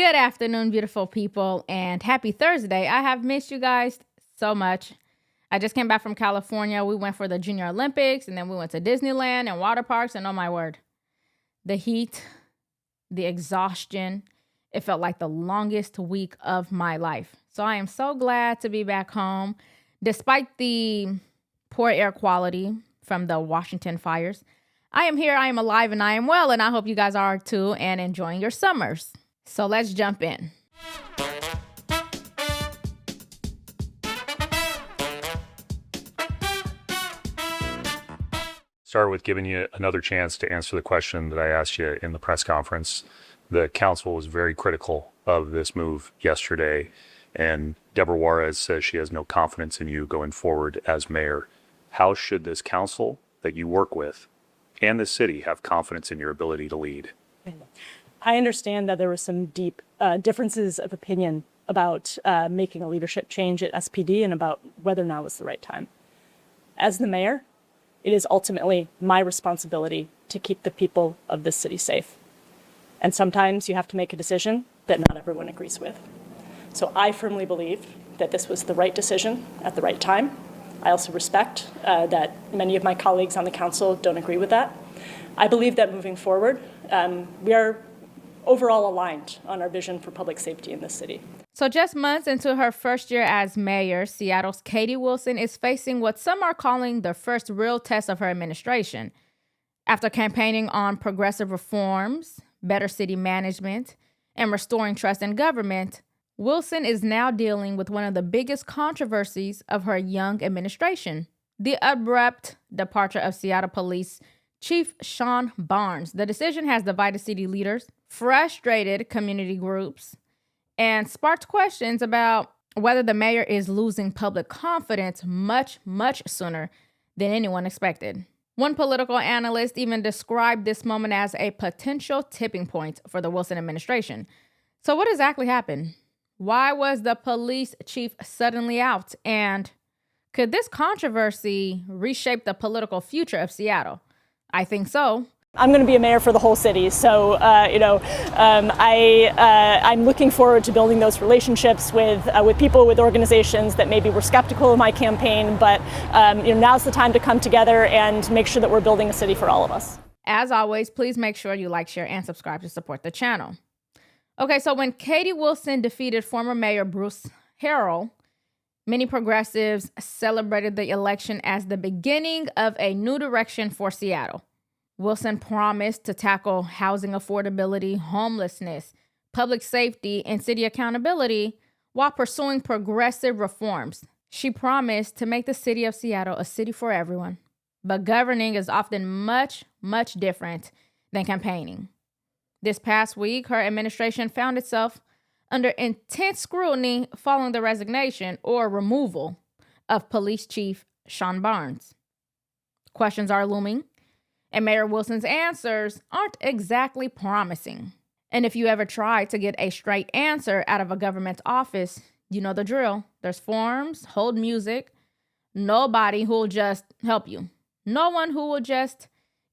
Good afternoon, beautiful people, and happy Thursday. I have missed you guys so much. I just came back from California. We went for the Junior Olympics, and then we went to Disneyland and water parks, and oh my word, the heat, the exhaustion, it felt like the longest week of my life. So I am so glad to be back home. Despite the poor air quality from the Washington fires, I am here, I am alive, and I am well, and I hope you guys are too and enjoying your summers. So let's jump in. Start with giving you another chance to answer the question that I asked you in the press conference. The council was very critical of this move yesterday, and Deborah Juarez says she has no confidence in you going forward as mayor. How should this council that you work with and the city have confidence in your ability to lead? I understand that there were some deep differences of opinion about making a leadership change at SPD and about whether or not it was the right time. As the mayor, it is ultimately my responsibility to keep the people of this city safe. And sometimes you have to make a decision that not everyone agrees with. So I firmly believe that this was the right decision at the right time. I also respect that many of my colleagues on the council don't agree with that. I believe that moving forward, we are overall aligned on our vision for public safety in this city. So just months into her first year as mayor, Seattle's Katie Wilson is facing what some are calling the first real test of her administration. After campaigning on progressive reforms, better city management, and restoring trust in government, Wilson is now dealing with one of the biggest controversies of her young administration: the abrupt departure of Seattle Police Chief Shon Barnes. The decision has divided city leaders, frustrated community groups, and sparked questions about whether the mayor is losing public confidence much sooner than anyone expected. One political analyst even described this moment as a potential tipping point for the Wilson administration. So what exactly happened? Why was the police chief suddenly out? And could this controversy reshape the political future of Seattle? I think so. I'm going to be a mayor for the whole city, so I'm looking forward to building those relationships with people, with organizations that maybe were skeptical of my campaign, but now's the time to come together and make sure that we're building a city for all of us. As always, please make sure you like, share, and subscribe to support the channel. Okay, so when Katie Wilson defeated former Mayor Bruce Harrell, many progressives celebrated the election as the beginning of a new direction for Seattle. Wilson promised to tackle housing affordability, homelessness, public safety, and city accountability while pursuing progressive reforms. She promised to make the city of Seattle a city for everyone. But governing is often much different than campaigning. This past week, her administration found itself under intense scrutiny following the resignation or removal of Police Chief Shon Barnes. Questions are looming, and Mayor Wilson's answers aren't exactly promising. And if you ever try to get a straight answer out of a government office, you know the drill. There's forms, hold music, nobody who will just help you. No one who will just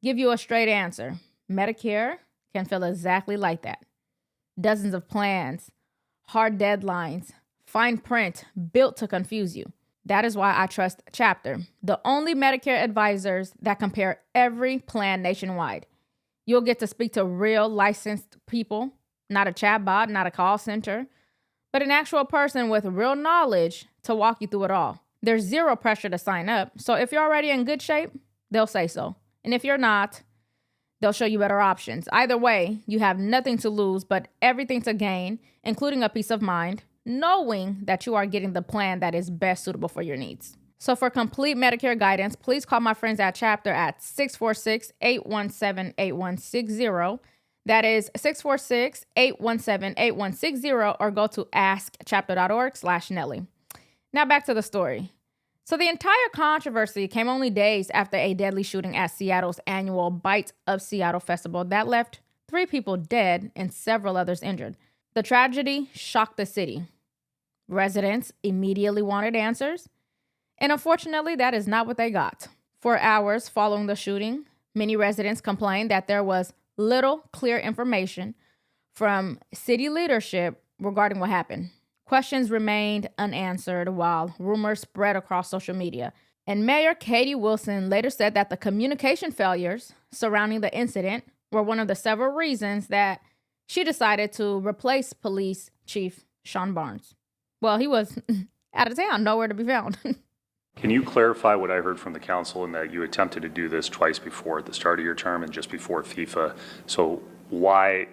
give you a straight answer. Medicare can feel exactly like that. Dozens of plans, hard deadlines, fine print built to confuse you. That is why I trust Chapter, the only Medicare advisors that compare every plan nationwide. You'll get to speak to real licensed people, not a chatbot, not a call center, but an actual person with real knowledge to walk you through it all. There's zero pressure to sign up, so if you're already in good shape, they'll say so. And if you're not, they'll show you better options. Either way, you have nothing to lose but everything to gain, including a peace of mind, knowing that you are getting the plan that is best suitable for your needs. So for complete Medicare guidance, please call my friends at Chapter at 646-817-8160. That is 646-817-8160, or go to askchapter.org/Nellie. Now back to the story. So the entire controversy came only days after a deadly shooting at Seattle's annual Bite of Seattle festival that left 3 people dead and several others injured. The tragedy shocked the city. Residents immediately wanted answers, and unfortunately, that is not what they got. For hours following the shooting, many residents complained that there was little clear information from city leadership regarding what happened. Questions remained unanswered while rumors spread across social media. And Mayor Katie Wilson later said that the communication failures surrounding the incident were one of the several reasons that she decided to replace Police Chief Shon Barnes. Well, he was out of town, nowhere to be found. Can you clarify what I heard from the council in that you attempted to do this twice before, at the start of your term and just before FIFA? So why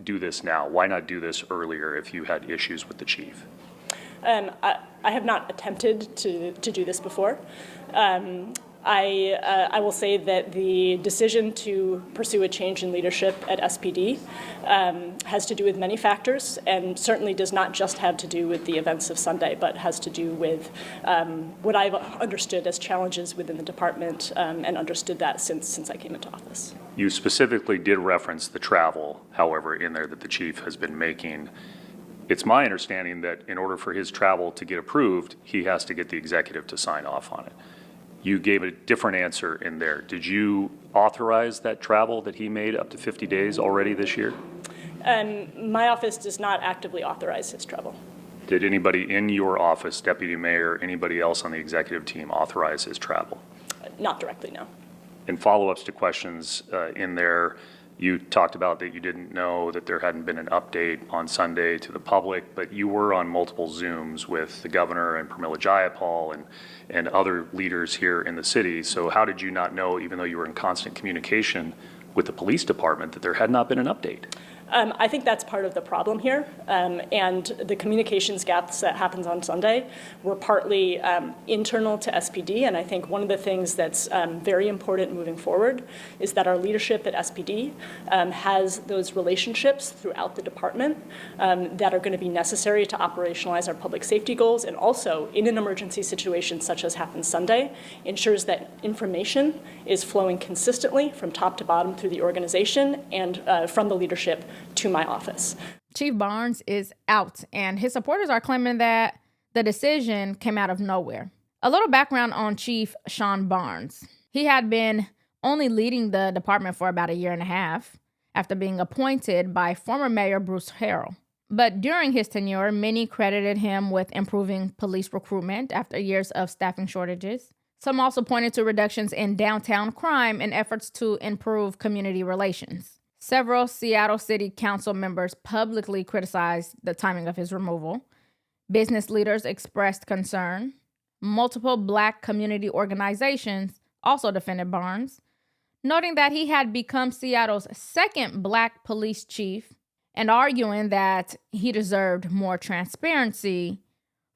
do this now? Why not do this earlier if you had issues with the chief? I have not attempted to do this before. I will say that the decision to pursue a change in leadership at SPD has to do with many factors, and certainly does not just have to do with the events of Sunday, but has to do with what I've understood as challenges within the department, and understood that since I came into office. You specifically did reference the travel, however, in there that the chief has been making. It's my understanding that in order for his travel to get approved, he has to get the executive to sign off on it. You gave a different answer in there. Did you authorize that travel that he made up to 50 days already this year? My office does not actively authorize his travel. Did anybody in your office, deputy mayor, anybody else on the executive team authorize his travel? Not directly, no. In follow-ups to questions in there, you talked about that you didn't know that there hadn't been an update on Sunday to the public, but you were on multiple Zooms with the governor and Pramila Jayapal and other leaders here in the city. So how did you not know, even though you were in constant communication with the police department, that there had not been an update? I think that's part of the problem here, and the communications gaps that happens on Sunday were partly internal to SPD, and I think one of the things that's very important moving forward is that our leadership at SPD has those relationships throughout the department that are going to be necessary to operationalize our public safety goals, and also in an emergency situation such as happened Sunday, ensures that information is flowing consistently from top to bottom through the organization and from the leadership to my office. Chief Barnes is out, and his supporters are claiming that the decision came out of nowhere. A little background on Chief Shon Barnes. He had been only leading the department for about a year and a half after being appointed by former Mayor Bruce Harrell. But during his tenure, many credited him with improving police recruitment after years of staffing shortages. Some also pointed to reductions in downtown crime and efforts to improve community relations. Several Seattle City Council members publicly criticized the timing of his removal. Business leaders expressed concern. Multiple Black community organizations also defended Barnes, noting that he had become Seattle's second Black police chief and arguing that he deserved more transparency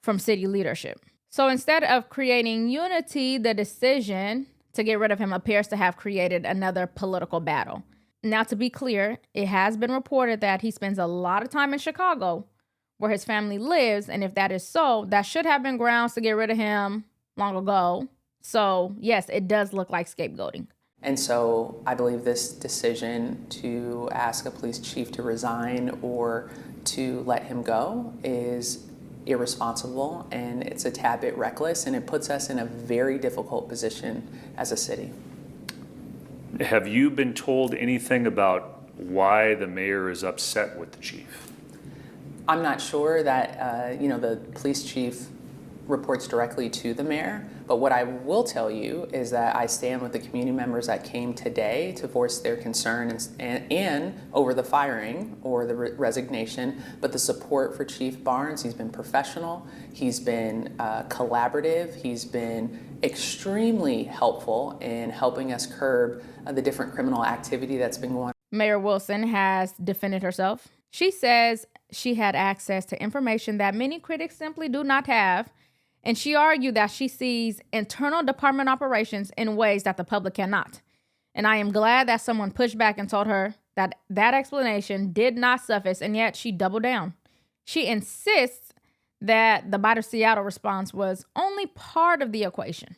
from city leadership. So instead of creating unity, the decision to get rid of him appears to have created another political battle. Now, to be clear, it has been reported that he spends a lot of time in Chicago, where his family lives, and if that is so, that should have been grounds to get rid of him long ago. So, yes, it does look like scapegoating. And so I believe this decision to ask a police chief to resign or to let him go is irresponsible, and it's a tad bit reckless, and it puts us in a very difficult position as a city. Have you been told anything about why the mayor is upset with the chief? I'm not sure that, the police chief reports directly to the mayor, but what I will tell you is that I stand with the community members that came today to voice their concern and over the firing or the resignation, but the support for Chief Barnes. He's been professional, he's been collaborative, he's been extremely helpful in helping us curb the different criminal activity that's been going on. Mayor Wilson has defended herself. She says she had access to information that many critics simply do not have, and she argued that she sees internal department operations in ways that the public cannot. And I am glad that someone pushed back and told her that that explanation did not suffice, and yet she doubled down. She insists that the Bite of Seattle response was only part of the equation.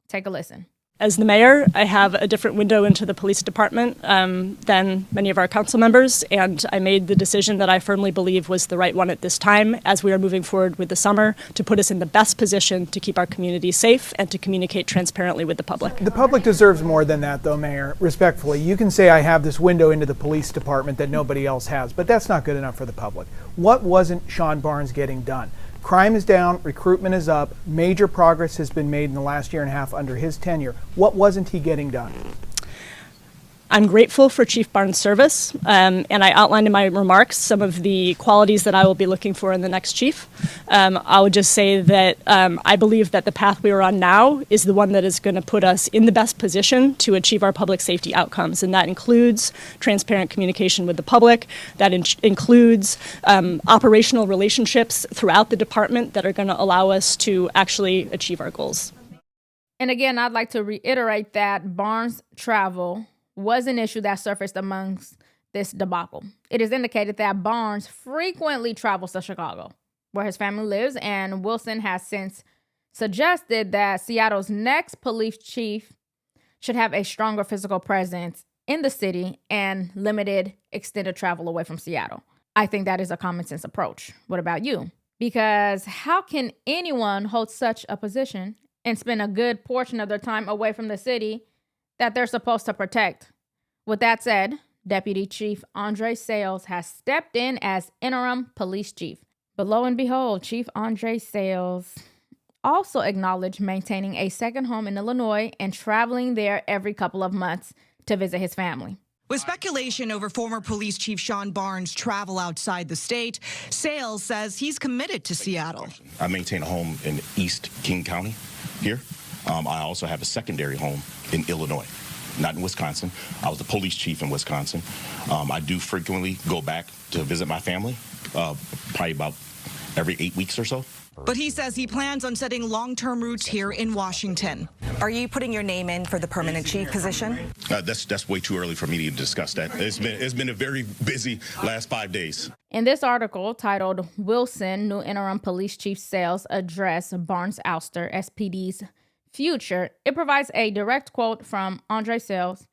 Take a listen. As the mayor, I have a different window into the police department than many of our council members, and I made the decision that I firmly believe was the right one at this time as we are moving forward with the summer to put us in the best position to keep our community safe and to communicate transparently with the public. The public deserves more than that, though, Mayor. Respectfully, you can say I have this window into the police department that nobody else has, but that's not good enough for the public. What wasn't Shon Barnes getting done? Crime is down, recruitment is up, major progress has been made in the last year and a half under his tenure. What wasn't he getting done? I'm grateful for Chief Barnes' service, and I outlined in my remarks some of the qualities that I will be looking for in the next chief. I would just say that I believe that the path we are on now is the one that is going to put us in the best position to achieve our public safety outcomes, and that includes transparent communication with the public, that includes operational relationships throughout the department that are going to allow us to actually achieve our goals. And again, I'd like to reiterate that Barnes' travel was an issue that surfaced amongst this debacle. It is indicated that Barnes frequently travels to Chicago, where his family lives, and Wilson has since suggested that Seattle's next police chief should have a stronger physical presence in the city and limited extended travel away from Seattle. I think that is a common sense approach. What about you? Because how can anyone hold such a position and spend a good portion of their time away from the city that they're supposed to protect? With that said, Deputy Chief Andre Sayles has stepped in as interim police chief. But lo and behold, Chief Andre Sayles also acknowledged maintaining a second home in Illinois and traveling there every couple of months to visit his family. With speculation over former Police Chief Shon Barnes' travel outside the state, Sayles says he's committed to Seattle. I maintain a home in East King County here. I also have a secondary home in Illinois, not in Wisconsin. I was the police chief in Wisconsin. I do frequently go back to visit my family, probably about every 8 weeks or so. But he says he plans on setting long-term roots here in Washington. Are you putting your name in for the permanent chief position? That's way too early for me to discuss that. It's been a very busy last 5 days. In this article titled "Wilson, New Interim Police Chief Sayles Address Barnes Ouster, SPD's Future," it provides a direct quote from Andre Sayles.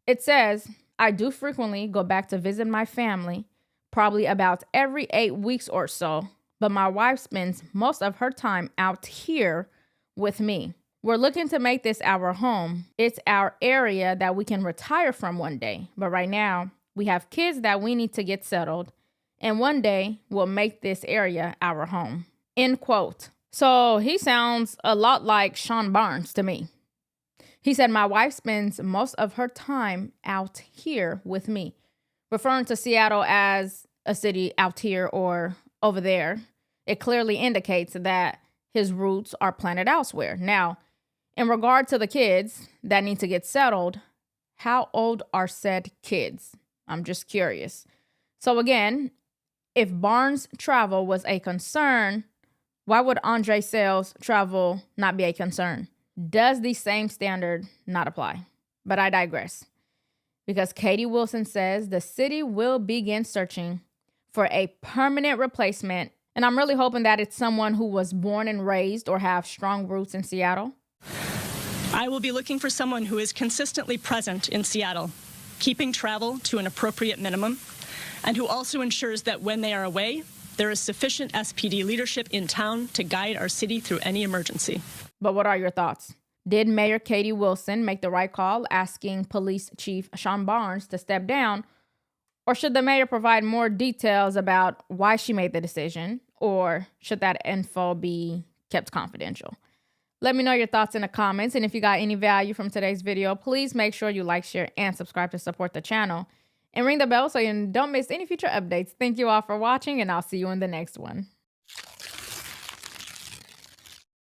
It says, "I do frequently go back to visit my family, probably about every 8 weeks or so, but my wife spends most of her time out here with me. We're looking to make this our home. It's our area that we can retire from one day. But right now, we have kids that we need to get settled, and one day we'll make this area our home." End quote. So he sounds a lot like Shon Barnes to me. He said, "My wife spends most of her time out here with me," referring to Seattle as a city out here or over there. It clearly indicates that his roots are planted elsewhere. Now, in regard to the kids that need to get settled, how old are said kids? I'm just curious. So again, if Barnes' travel was a concern, why would Andre Sayles' travel not be a concern? Does the same standard not apply? But I digress. Because Katie Wilson says the city will begin searching for a permanent replacement, and I'm really hoping that it's someone who was born and raised or have strong roots in Seattle. I will be looking for someone who is consistently present in Seattle, keeping travel to an appropriate minimum, and who also ensures that when they are away, there is sufficient SPD leadership in town to guide our city through any emergency. But what are your thoughts? Did Mayor Katie Wilson make the right call asking Police Chief Shon Barnes to step down? Or should the mayor provide more details about why she made the decision? Or should that info be kept confidential? Let me know your thoughts in the comments. And if you got any value from today's video, please make sure you like, share, and subscribe to support the channel. And ring the bell so you don't miss any future updates. Thank you all for watching, and I'll see you in the next one.